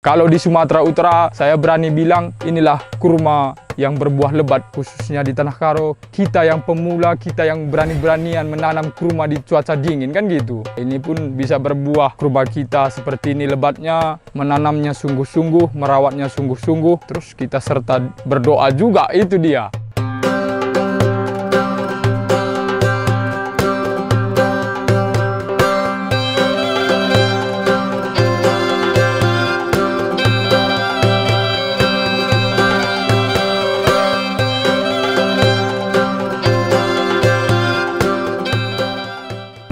Kalau di Sumatera Utara, saya berani bilang inilah kurma yang berbuah lebat, khususnya di Tanah Karo. Kita yang pemula, kita yang berani-beranian menanam kurma di cuaca dingin, kan gitu. Ini pun bisa berbuah. Kurma kita seperti ini lebatnya, menanamnya sungguh-sungguh, merawatnya sungguh-sungguh. Terus kita serta berdoa juga, itu dia.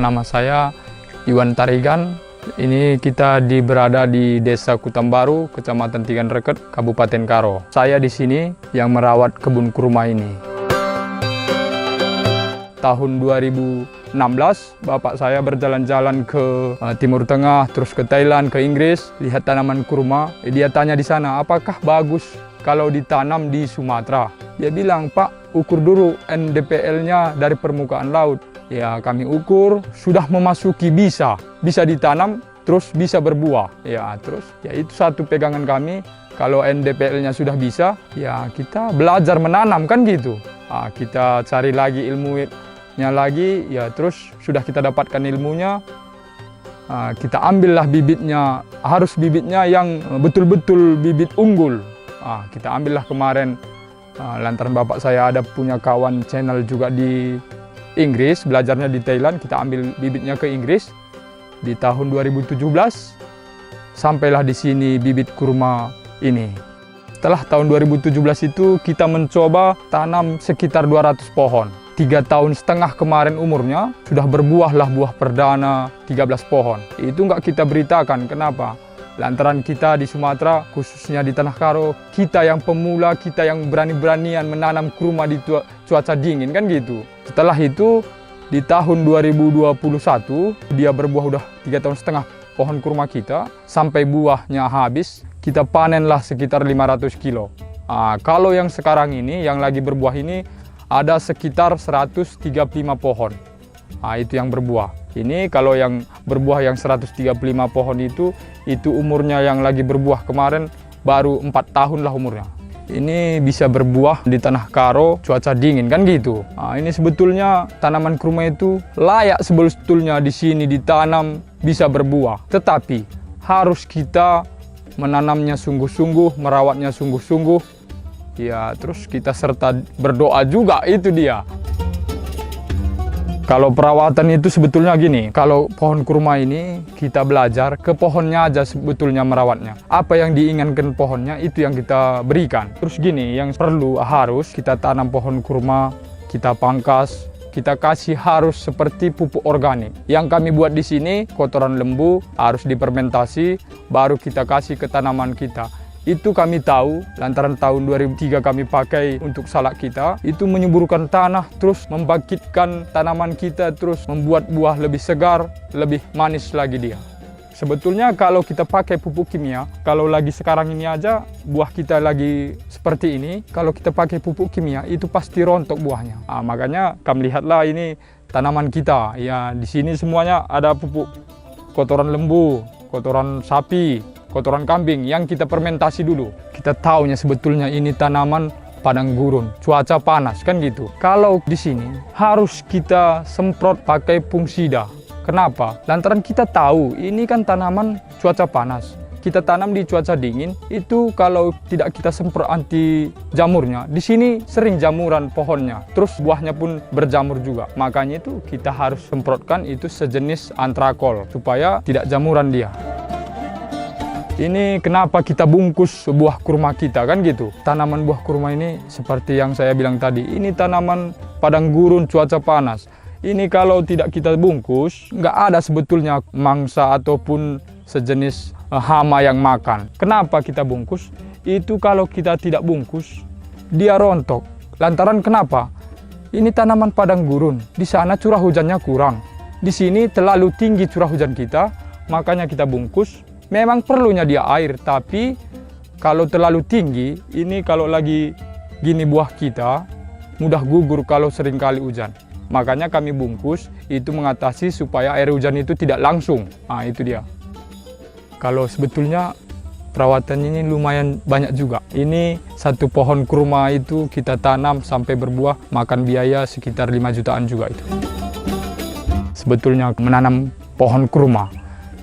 Nama saya Iwan Tarigan. Ini kita berada di Desa Kutambaru, Kecamatan Tigan Reket, Kabupaten Karo. Saya di sini yang merawat kebun kurma ini. Tahun 2016, bapak saya berjalan-jalan ke Timur Tengah, terus ke Thailand, ke Inggris, lihat tanaman kurma. Dia tanya di sana, apakah bagus kalau ditanam di Sumatera? Dia bilang, Pak, ukur dulu NDPL-nya dari permukaan laut. Ya, kami ukur, sudah memasuki bisa ditanam, terus bisa berbuah. Ya, terus ya itu satu pegangan kami. Kalau NDPL-nya sudah bisa, ya kita belajar menanam, kan gitu. Kita cari lagi ilmunya lagi, ya terus sudah kita dapatkan ilmunya, kita ambillah bibitnya, harus bibitnya yang betul-betul bibit unggul. Kita ambillah kemarin, lantaran bapak saya ada punya kawan channel juga di Inggris, belajarnya di Thailand, kita ambil bibitnya ke Inggris. Di tahun 2017, sampailah di sini bibit kurma ini. Setelah tahun 2017 itu kita mencoba tanam sekitar 200 pohon. 3,5 tahun kemarin umurnya, sudah berbuahlah buah perdana 13 pohon. Itu nggak kita beritakan, kenapa? Lantaran kita di Sumatera, khususnya di Tanah Karo, kita yang pemula, kita yang berani-beranian menanam kurma di cuaca dingin, kan gitu. Setelah itu, di tahun 2021, dia berbuah udah 3,5 tahun pohon kurma kita, sampai buahnya habis, kita panenlah sekitar 500 kilo. Kalau yang sekarang ini, yang lagi berbuah ini, ada sekitar 135 pohon. Itu yang berbuah. Ini kalau yang berbuah yang 135 pohon itu umurnya yang lagi berbuah kemarin baru 4 tahun lah umurnya. Ini bisa berbuah di Tanah Karo, cuaca dingin, kan gitu. Ini sebetulnya tanaman kurma itu layak sebetulnya di sini ditanam, bisa berbuah. Tetapi harus kita menanamnya sungguh-sungguh, merawatnya sungguh-sungguh. Ya, terus kita serta berdoa juga, itu dia. Kalau perawatan itu sebetulnya gini, kalau pohon kurma ini kita belajar ke pohonnya aja sebetulnya merawatnya. Apa yang diinginkan pohonnya itu yang kita berikan. Terus gini, yang perlu harus kita tanam pohon kurma, kita pangkas, kita kasih harus seperti pupuk organik. Yang kami buat di sini, kotoran lembu harus difermentasi, baru kita kasih ke tanaman kita. Itu kami tahu, lantaran tahun 2003 kami pakai untuk salak kita, itu menyuburkan tanah, terus membangkitkan tanaman kita, terus membuat buah lebih segar, lebih manis lagi dia. Sebetulnya kalau kita pakai pupuk kimia, kalau lagi sekarang ini aja, buah kita lagi seperti ini, kalau kita pakai pupuk kimia, itu pasti rontok buahnya. Makanya kami lihatlah ini tanaman kita, ya di sini semuanya ada pupuk kotoran lembu, kotoran sapi, kotoran kambing yang kita fermentasi dulu. Kita tahunya sebetulnya ini tanaman padang gurun, cuaca panas, kan gitu. Kalau di sini harus kita semprot pakai fungisida. Kenapa? Lantaran kita tahu ini kan tanaman cuaca panas. Kita tanam di cuaca dingin, itu kalau tidak kita semprot anti jamurnya, di sini sering jamuran pohonnya, terus buahnya pun berjamur juga. Makanya itu kita harus semprotkan itu sejenis antrakol supaya tidak jamuran dia. Ini kenapa kita bungkus buah kurma kita, kan gitu. Tanaman buah kurma ini seperti yang saya bilang tadi, ini tanaman padang gurun cuaca panas. Ini kalau tidak kita bungkus, nggak ada sebetulnya mangsa ataupun sejenis hama yang makan. Kenapa kita bungkus? Itu kalau kita tidak bungkus, dia rontok. Lantaran kenapa? Ini tanaman padang gurun, di sana curah hujannya kurang. Di sini terlalu tinggi curah hujan kita, makanya kita bungkus. Memang perlunya dia air, tapi kalau terlalu tinggi, ini kalau lagi gini buah kita, mudah gugur kalau sering kali hujan. Makanya kami bungkus, itu mengatasi supaya air hujan itu tidak langsung. Itu dia. Kalau sebetulnya perawatannya ini lumayan banyak juga. Ini satu pohon kurma itu kita tanam sampai berbuah, makan biaya sekitar 5 jutaan juga itu. Sebetulnya menanam pohon kurma,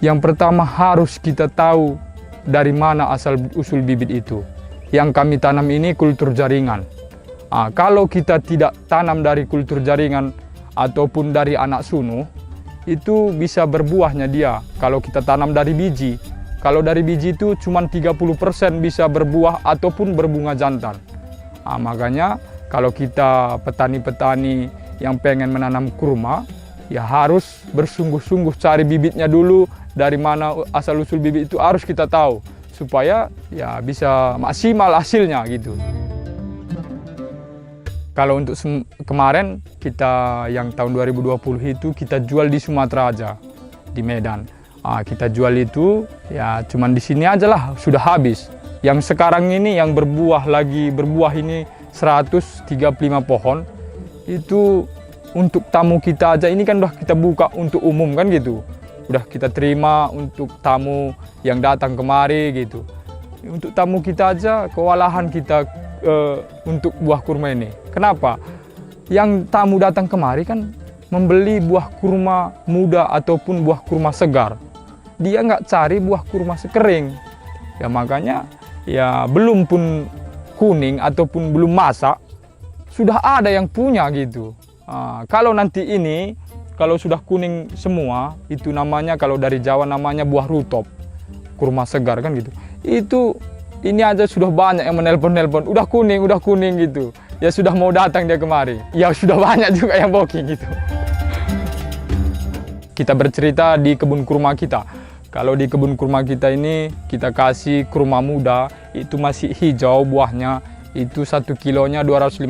yang pertama harus kita tahu dari mana asal usul bibit itu. Yang kami tanam ini kultur jaringan. Kalau kita tidak tanam dari kultur jaringan ataupun dari anak sunu, itu bisa berbuahnya dia. Kalau kita tanam dari biji, kalau dari biji itu cuma 30% bisa berbuah ataupun berbunga jantan. Makanya kalau kita petani-petani yang pengen menanam kurma, ya harus bersungguh-sungguh cari bibitnya dulu. Dari mana asal usul bibit itu harus kita tahu, supaya ya bisa maksimal hasilnya gitu. Kalau untuk kemarin kita yang tahun 2020 itu kita jual di Sumatera aja, di Medan. Kita jual itu ya cuman di sini aja lah, sudah habis. Yang sekarang ini yang lagi berbuah ini 135 pohon. Itu untuk tamu kita aja, ini kan udah kita buka untuk umum kan gitu. Udah kita terima untuk tamu yang datang kemari gitu. Untuk tamu kita aja kewalahan kita untuk buah kurma ini. Kenapa? Yang tamu datang kemari kan membeli buah kurma muda ataupun buah kurma segar. Dia nggak cari buah kurma sekering. Ya makanya ya belum pun kuning ataupun belum masak, sudah ada yang punya gitu. Kalau nanti ini, kalau sudah kuning semua, itu namanya kalau dari Jawa namanya buah rutop. Kurma segar kan gitu. Itu ini aja sudah banyak yang menelpon-nelpon, udah kuning gitu. Ya sudah mau datang dia kemari. Ya sudah banyak juga yang booking gitu. Kita bercerita di kebun kurma kita. Kalau di kebun kurma kita ini kita kasih kurma muda, itu masih hijau buahnya, itu 1 kilonya 250.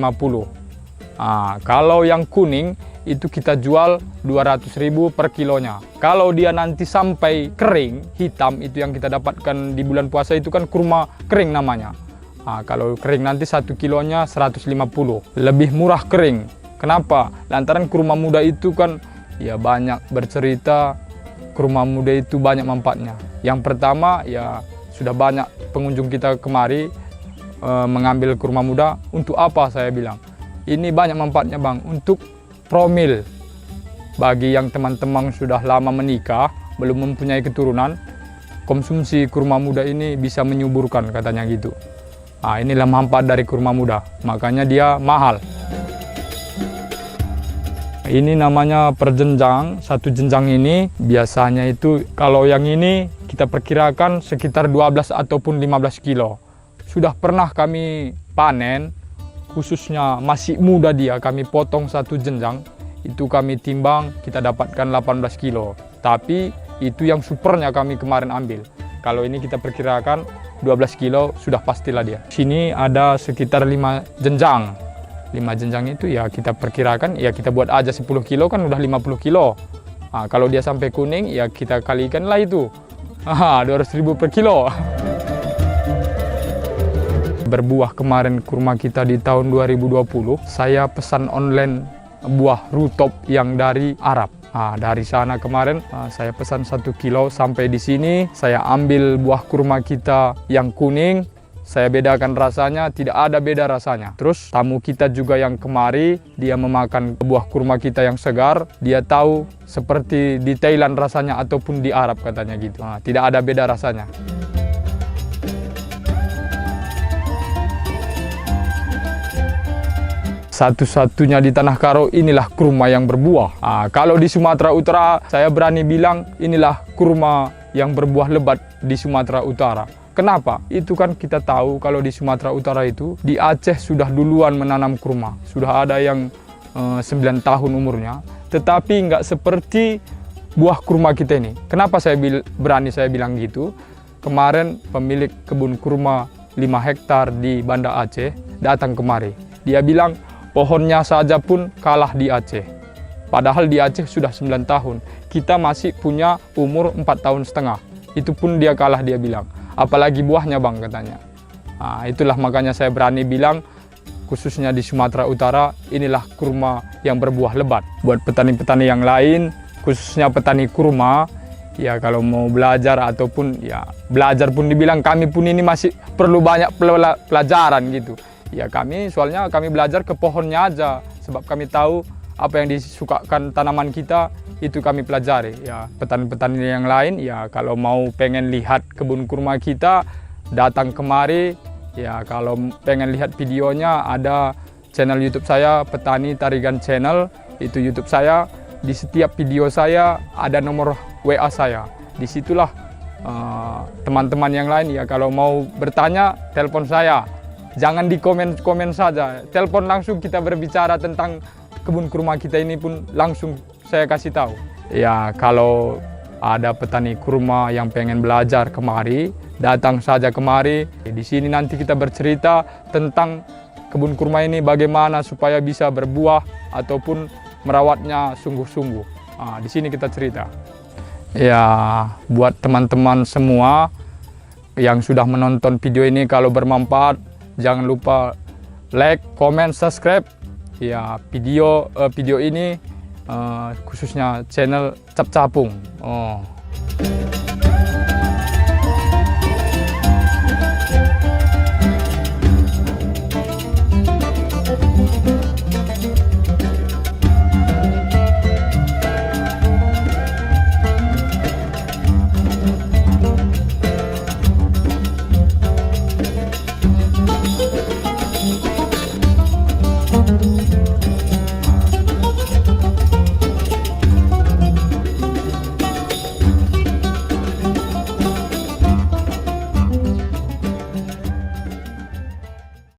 Kalau yang kuning itu kita jual 200.000 per kilonya. Kalau dia nanti sampai kering, hitam, itu yang kita dapatkan di bulan puasa itu kan kurma kering namanya. Kalau kering nanti 1 kilonya 150. Lebih murah kering. Kenapa? Lantaran kurma muda itu kan ya banyak bercerita, kurma muda itu banyak manfaatnya. Yang pertama ya sudah banyak pengunjung kita kemari mengambil kurma muda. Untuk apa saya bilang? Ini banyak manfaatnya bang, untuk promil. Bagi yang teman-teman sudah lama menikah, belum mempunyai keturunan, konsumsi kurma muda ini bisa menyuburkan katanya gitu. Inilah manfaat dari kurma muda, makanya dia mahal. Ini namanya perjenjang, satu jenjang ini biasanya itu kalau yang ini kita perkirakan sekitar 12 ataupun 15 kilo. Sudah pernah kami panen, khususnya masih muda dia, kami potong satu jenjang, itu kami timbang, kita dapatkan 18 kilo. Tapi itu yang supernya kami kemarin ambil. Kalau ini kita perkirakan 12 kilo, sudah pastilah dia. Sini ada sekitar 5 jenjang. 5 jenjang itu ya kita perkirakan, ya kita buat aja 10 kilo kan udah 50 kilo. Kalau dia sampai kuning, ya kita kalikan lah itu. 200.000 per kilo. Berbuah kemarin kurma kita di tahun 2020, saya pesan online buah rutop yang dari Arab. Dari sana kemarin saya pesan 1 kilo sampai di sini, saya ambil buah kurma kita yang kuning, saya bedakan rasanya, tidak ada beda rasanya. Terus tamu kita juga yang kemari, dia memakan buah kurma kita yang segar, dia tahu seperti di Thailand rasanya ataupun di Arab katanya gitu. Tidak ada beda rasanya. Satu-satunya di Tanah Karo inilah kurma yang berbuah. Kalau di Sumatera Utara, saya berani bilang inilah kurma yang berbuah lebat di Sumatera Utara. Kenapa? Itu kan kita tahu kalau di Sumatera Utara itu, di Aceh sudah duluan menanam kurma. Sudah ada yang 9 tahun umurnya, tetapi nggak seperti buah kurma kita ini. Kenapa saya berani bilang gitu? Kemarin pemilik kebun kurma 5 hektar di Banda Aceh datang kemari. Dia bilang, pohonnya saja pun kalah di Aceh. Padahal di Aceh sudah 9 tahun. Kita masih punya umur 4,5 tahun. Itu pun dia kalah, dia bilang. Apalagi buahnya bang katanya. Itulah makanya saya berani bilang, khususnya di Sumatera Utara, inilah kurma yang berbuah lebat. Buat petani-petani yang lain, khususnya petani kurma, Ya kalau mau belajar ataupun ya belajar pun dibilang kami pun ini masih perlu banyak pelajaran gitu. Ya soalnya kami belajar ke pohonnya aja, sebab kami tahu apa yang disukakan tanaman kita itu kami pelajari. Ya petani-petani yang lain ya kalau mau pengen lihat kebun kurma kita datang kemari. Ya kalau pengen lihat videonya ada channel YouTube saya Petani Tarigan Channel, itu YouTube saya. Di setiap video saya ada nomor WA saya. Disitulah teman-teman yang lain ya kalau mau bertanya telepon saya. Jangan di komen-komen saja, telepon langsung kita berbicara tentang kebun kurma kita ini pun langsung saya kasih tahu. Ya kalau ada petani kurma yang pengen belajar kemari, datang saja kemari. Di sini nanti kita bercerita tentang kebun kurma ini bagaimana supaya bisa berbuah ataupun merawatnya sungguh-sungguh. Di sini kita cerita. Ya, buat teman-teman semua yang sudah menonton video ini, kalau bermanfaat, jangan lupa like, comment, subscribe. Ya, video ini khususnya channel Cap Capung.